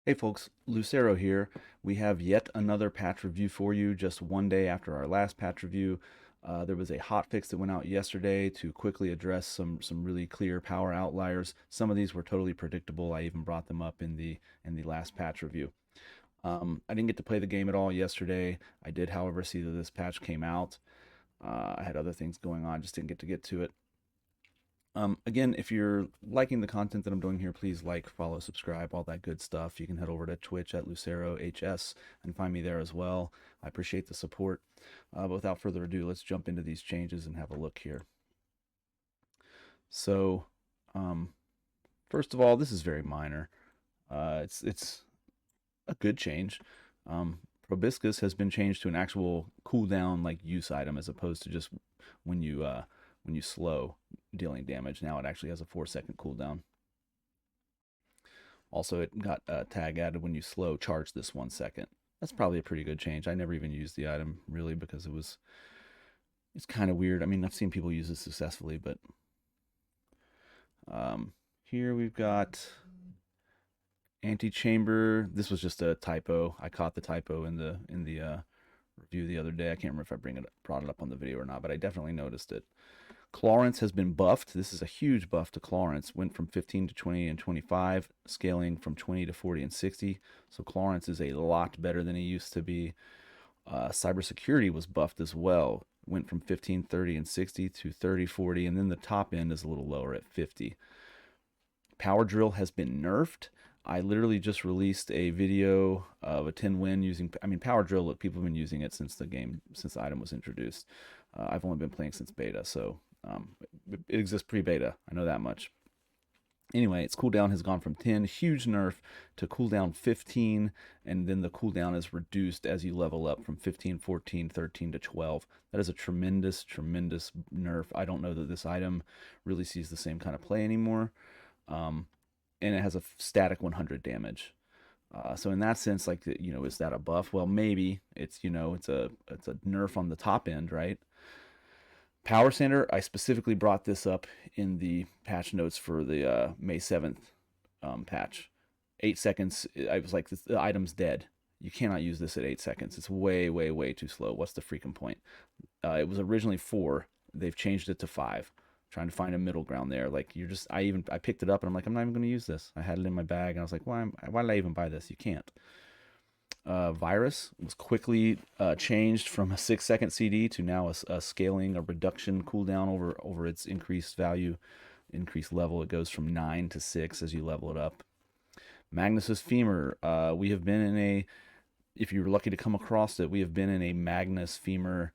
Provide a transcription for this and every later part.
Hey folks, Lucero here. We have yet another patch review for you just one day after our last patch review. There was a hotfix that went out yesterday to quickly address some really clear power outliers. Some of these were totally predictable. I even brought them up in the last patch review. I didn't get to play the game at all yesterday. I did, however, see that this patch came out. I had other things going on, just didn't get to it. Again, if you're liking the content that I'm doing here, please like, follow, subscribe, all that good stuff. You can head over to Twitch at LuceroHS and find me there as well. I appreciate the support. But without further ado, let's jump into these changes and have a look here. So, um, first of all, this is very minor. It's a good change. Proboscis has been changed to an actual cooldown like use item as opposed to just when you when you slow dealing damage. Now it actually has a 4-second cooldown. Also, it got a tag added when you slow charge this 1 second. That's probably a pretty good change. I never even used the item really because it's kind of weird. I mean, I've seen people use it successfully, but here we've got antechamber. This was just a typo. I caught the typo in the review the other day. I can't remember if I brought it up on the video or not, but I definitely noticed it. Clawrence has been buffed. This is a huge buff to Clawrence. Went from 15 to 20 and 25, scaling from 20 to 40 and 60. So Clawrence is a lot better than he used to be. Cybersecurity was buffed as well. Went from 15, 30, and 60 to 30, 40, and then the top end is a little lower at 50. Power drill has been nerfed. I literally just released a video of a 10 win using, I mean, power drill, look, people have been using it since since the item was introduced. I've only been playing since beta, so it exists pre-beta. I know that much. Anyway, its cooldown has gone from 10, huge nerf, to cooldown 15, and then the cooldown is reduced as you level up from 15, 14, 13 to 12. That is a tremendous, tremendous nerf. I don't know that this item really sees the same kind of play anymore. And it has a static 100 damage. So in that sense, like, is that a buff? Well, maybe it's a nerf on the top end, right? Power Sander, I specifically brought this up in the patch notes for the May 7th patch. 8 seconds, I was like, the item's dead. You cannot use this at 8 seconds. It's way, way, way too slow. What's the freaking point? It was originally 4. They've changed it to 5. Trying to find a middle ground there. Like, I picked it up and I'm like, I'm not even going to use this. I had it in my bag and I was like, why did I even buy this? You can't. Virus was quickly changed from a 6 second CD to now a scaling, a reduction cooldown over its increased value, increased level. It goes from 9 to 6 as you level it up. Magnus's Femur. We have been in a, if you're lucky to come across it, we have been in a Magnus Femur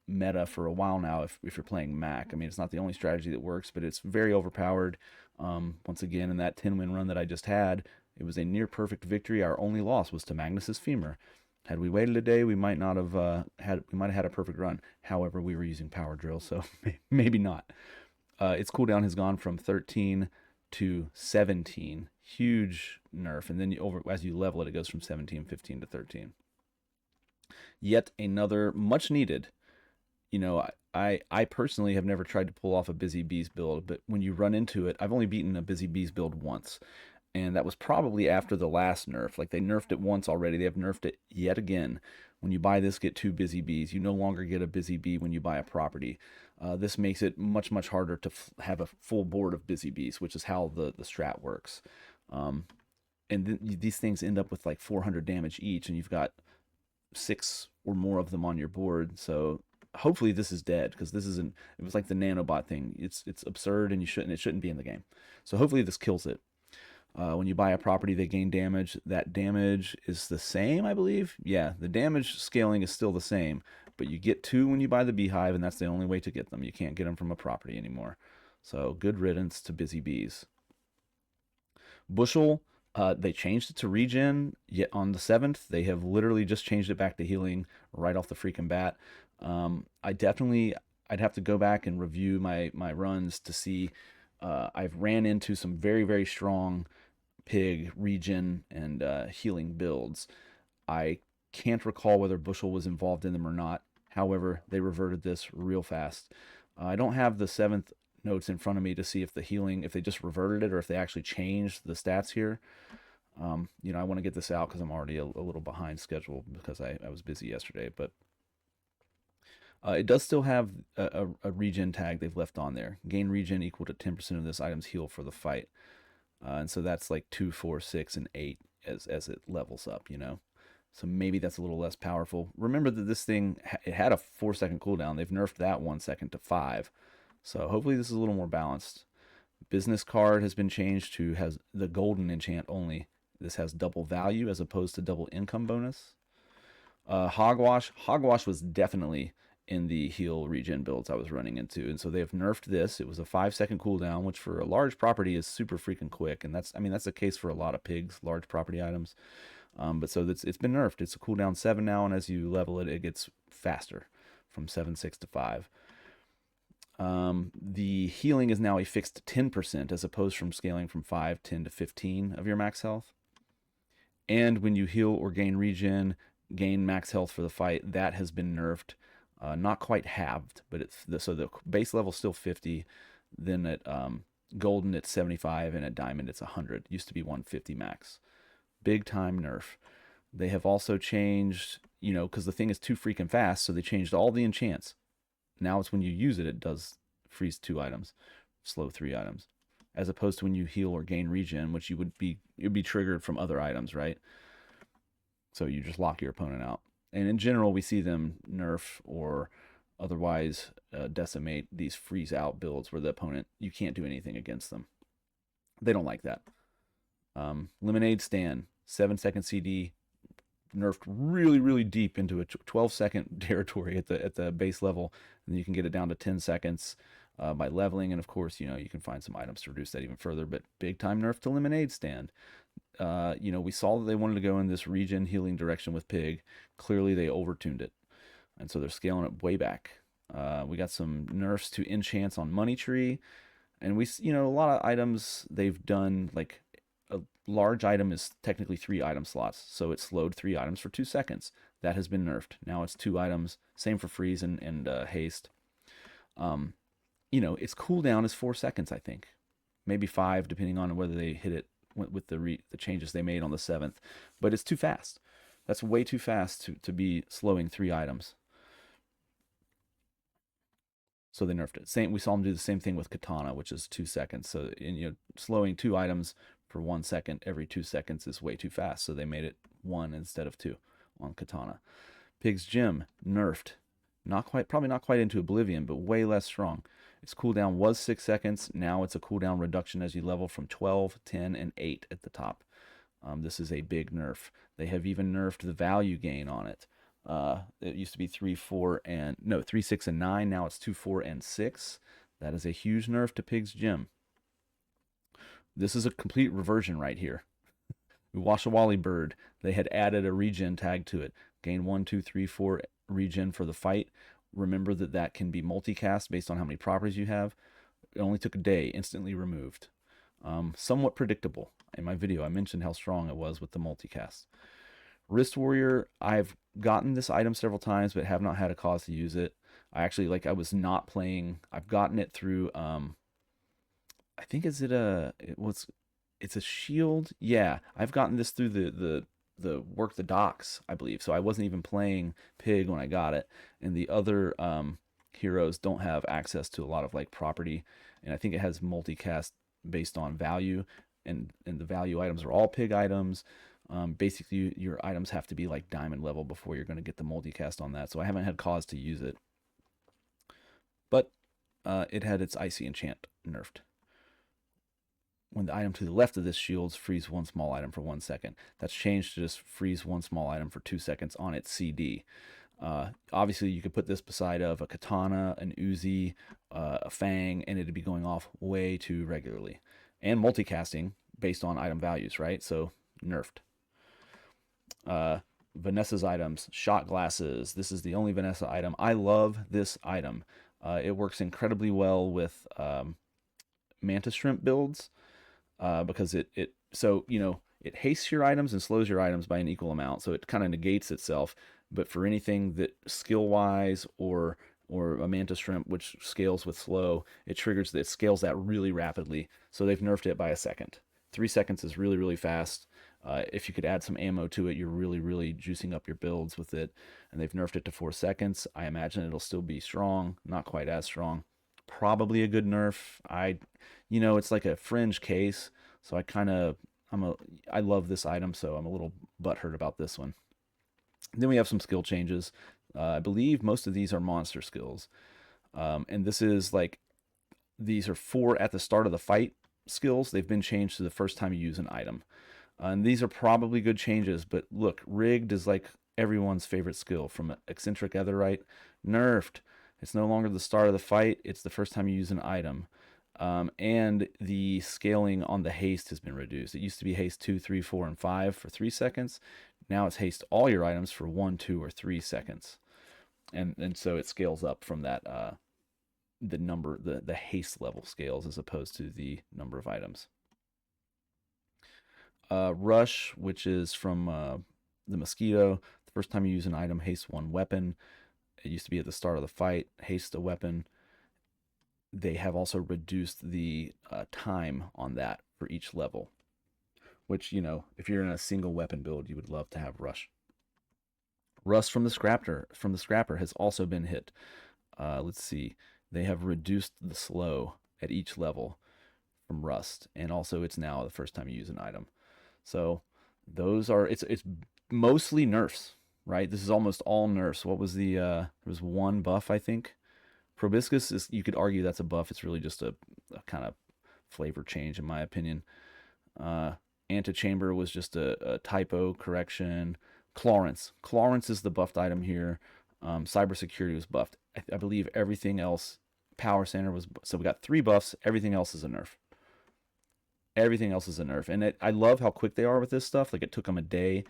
meta for a while now if you're playing Mac. I mean, it's not the only strategy that works, but it's very overpowered. Once again, in that 10 win run that I just had, it was a near perfect victory. Our only loss was to Magnus's Femur. Had we waited a day, we might not have had a perfect run. However, we were using power drill, so maybe not. Its cooldown has gone from 13 to 17. Huge nerf, and then as you level it, it goes from 17, 15 to 13. Yet another much needed. I personally have never tried to pull off a Busy Bees build, but when you run into it, I've only beaten a Busy Bees build once, and that was probably after the last nerf. Like, they nerfed it once already, they have nerfed it yet again. When you buy this, get 2 Busy Bees. You no longer get a Busy Bee when you buy a property. This makes it much, much harder to have a full board of Busy Bees, which is how the strat works. And these things end up with like 400 damage each, and you've got 6 or more of them on your board. So hopefully this is dead, because this isn't. It was like the nanobot thing. It's absurd, and it shouldn't be in the game. So hopefully this kills it. When you buy a property, they gain damage. That damage is the same, I believe. Yeah, the damage scaling is still the same, but you get 2 when you buy the Beehive, and that's the only way to get them. You can't get them from a property anymore. So good riddance to Busy Bees. Bushel, they changed it to regen yet on the 7th. They have literally just changed it back to healing right off the freaking bat. I'd have to go back and review my runs to see. I've ran into some very, very strong pig regen and healing builds. I can't recall whether Bushel was involved in them or not. However, they reverted this real fast. I don't have the 7th notes in front of me to see if if they just reverted it or if they actually changed the stats here. You know, I want to get this out because I'm already a little behind schedule because I was busy yesterday. But it does still have a regen tag they've left on there. Gain regen equal to 10% of this item's heal for the fight. And so that's like 2, 4, 6, and 8 as it levels up, you know. So maybe that's a little less powerful. Remember that this thing, it had a 4-second cooldown. They've nerfed that 1 second to 5. So hopefully this is a little more balanced. Business card has been changed to has the golden enchant only. This has double value as opposed to double income bonus. Hogwash. Hogwash was definitely in the heal regen builds I was running into, and so they have nerfed this. It was a 5-second cooldown, which for a large property is super freaking quick, and that's the case for a lot of pigs, large property items. But so it's been nerfed. It's a cooldown 7 now, and as you level it, it gets faster from 7, 6 to 5. The healing is now a fixed 10% as opposed from scaling from 5, 10 to 15 of your max health. And when you heal or gain regen, gain max health for the fight, that has been nerfed. Not quite halved, but so the base level is still 50. Then at golden it's 75, and at diamond it's 100. Used to be 150 max. Big time nerf. They have also changed, you know, because the thing is too freaking fast, so they changed all the enchants. Now it's when you use it, it does freeze 2 items, slow 3 items, as opposed to when you heal or gain regen, which it'd be triggered from other items, right? So you just lock your opponent out. And in general, we see them nerf or otherwise decimate these freeze out builds where the opponent, you can't do anything against them. They don't like that. Lemonade stand, 7-second CD, nerfed really, really deep into a 12-second territory at the base level, and then you can get it down to 10 seconds by leveling. And of course, you know, you can find some items to reduce that even further. But big time nerf to lemonade stand. You know, we saw that they wanted to go in this regen healing direction with pig. Clearly, they overtuned it, and so they're scaling it way back. We got some nerfs to enchants on money tree, and you know, a lot of items they've done, like a large item is technically 3 item slots, so it slowed 3 items for 2 seconds. That has been nerfed. Now it's 2 items. Same for freeze and haste. You know, its cooldown is 4 seconds, I think, maybe 5, depending on whether they hit it with the changes they made on the 7th. But it's too fast. That's way too fast to be slowing 3 items. So they nerfed it. We saw them do the same thing with katana, which is 2 seconds. So you know, slowing 2 items for 1 second every 2 seconds is way too fast. So they made it 1 instead of 2 on katana. Pig's Gym nerfed. Probably not quite into oblivion, but way less strong. Its cooldown was 6 seconds. Now it's a cooldown reduction as you level from 12, 10, and 8 at the top. This is a big nerf. They have even nerfed the value gain on it. It used to be 3, 6, and 9. Now it's 2, 4, and 6. That is a huge nerf to Pig's Gym. This is a complete reversion right here. Washawali Bird, they had added a regen tag to it. Gain 1, 2, 3, 4 regen for the fight. Remember that can be multicast based on how many properties you have. It only took a day, instantly removed. Somewhat predictable. In my video, I mentioned how strong it was with the multicast. Wrist Warrior, I've gotten this item several times, but have not had a cause to use it. I was not playing. I've gotten it through, I think it's a shield. Yeah, I've gotten this through the work the docks, I believe. So I wasn't even playing pig when I got it, and the other heroes don't have access to a lot of like property, and I think it has multicast based on value, and the value items are all pig items. Basically, your items have to be like diamond level before you're going to get the multicast on that. So I haven't had cause to use it, but it had its icy enchant nerfed. When the item to the left of this shields freeze 1 small item for 1 second. That's changed to just freeze 1 small item for 2 seconds on its CD. Obviously, you could put this beside of a katana, an Uzi, a fang, and it'd be going off way too regularly. And multicasting based on item values, right? So, nerfed. Vanessa's items, shot glasses. This is the only Vanessa item. I love this item. It works incredibly well with mantis shrimp builds. Because it hastes your items and slows your items by an equal amount, so it kind of negates itself. But for anything that skill wise or a mantis shrimp which scales with slow, it scales that really rapidly. So they've nerfed it by a second. 3 seconds is really, really fast. If you could add some ammo to it, you're really juicing up your builds with it. And they've nerfed it to 4 seconds. I imagine it'll still be strong, not quite as strong. Probably a good nerf. It's like a fringe case, so I love this item, so I'm a little butthurt about this one. Then we have some skill changes. I believe most of these are monster skills. And this is like, these are 4 at the start of the fight skills. They've been changed to the first time you use an item. And these are probably good changes, but look, rigged is like everyone's favorite skill, from eccentric etherite. Nerfed, it's no longer the start of the fight, it's the first time you use an item. And the scaling on the haste has been reduced. It used to be haste 2, 3, 4, and 5 for 3 seconds. Now it's haste all your items for 1, 2, or 3 seconds. And so it scales up from that, the haste level scales as opposed to the number of items. Rush, which is from the mosquito. The first time you use an item, haste 1 weapon. It used to be at the start of the fight, haste a weapon. They have also reduced the time on that for each level, which, if you're in a single weapon build, you would love to have rush. Rust from the scrapper has also been hit. Let's see. They have reduced the slow at each level from rust, and also it's now the first time you use an item. So those are, it's mostly nerfs, right? This is almost all nerfs. What was there was 1 buff, I think. Proboscis is, you could argue that's a buff. It's really just a kind of flavor change, in my opinion. Antechamber was just a typo correction. Clawrence is the buffed item here. Cybersecurity was buffed. I believe everything else, Power Center was, so we got 3 buffs. Everything else is a nerf. Everything else is a nerf. And I love how quick they are with this stuff. Like, it took them a day.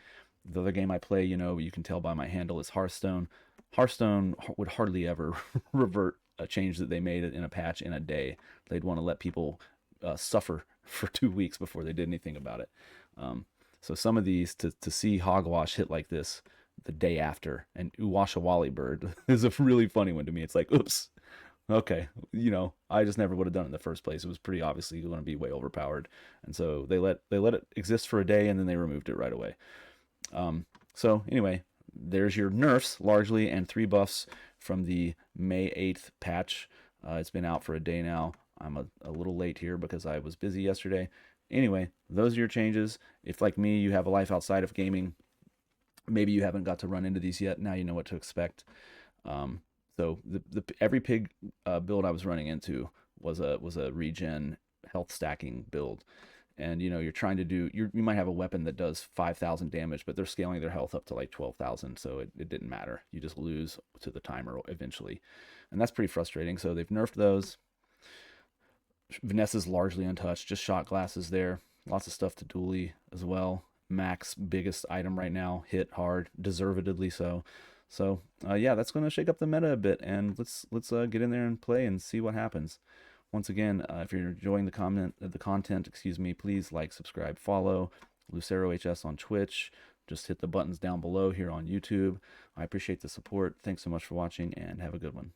The other game I play, you can tell by my handle, is Hearthstone. Hearthstone would hardly ever revert a change that they made in a patch in a day. They'd want to let people suffer for 2 weeks before they did anything about it. So some of these, to see Hogwash hit like this the day after, and Uwashawali Bird is a really funny one to me. It's like, oops, okay, I just never would have done it in the first place. It was pretty obviously going to be way overpowered, and so they let it exist for a day, and then they removed it right away. So anyway, there's your nerfs largely, and 3 buffs from the May 8th patch. It's been out for a day now. I'm a little late here because I was busy yesterday. Anyway, those are your changes. If, like me, you have a life outside of gaming, maybe you haven't got to run into these yet. Now you know what to expect. So every pig build I was running into was a regen health stacking build. And you're trying to do, you might have a weapon that does 5,000 damage, but they're scaling their health up to like 12,000, so it didn't matter. You just lose to the timer eventually, and that's pretty frustrating. So they've nerfed those. Vanessa's largely untouched, just shot glasses there. Lots of stuff to Dooley as well. Mac's biggest item right now, hit hard, deservedly so. So yeah, that's going to shake up the meta a bit, and let's get in there and play and see what happens. Once again, if you're enjoying the content, please like, subscribe, follow Lucero HS on Twitch. Just hit the buttons down below here on YouTube. I appreciate the support. Thanks so much for watching, and have a good one.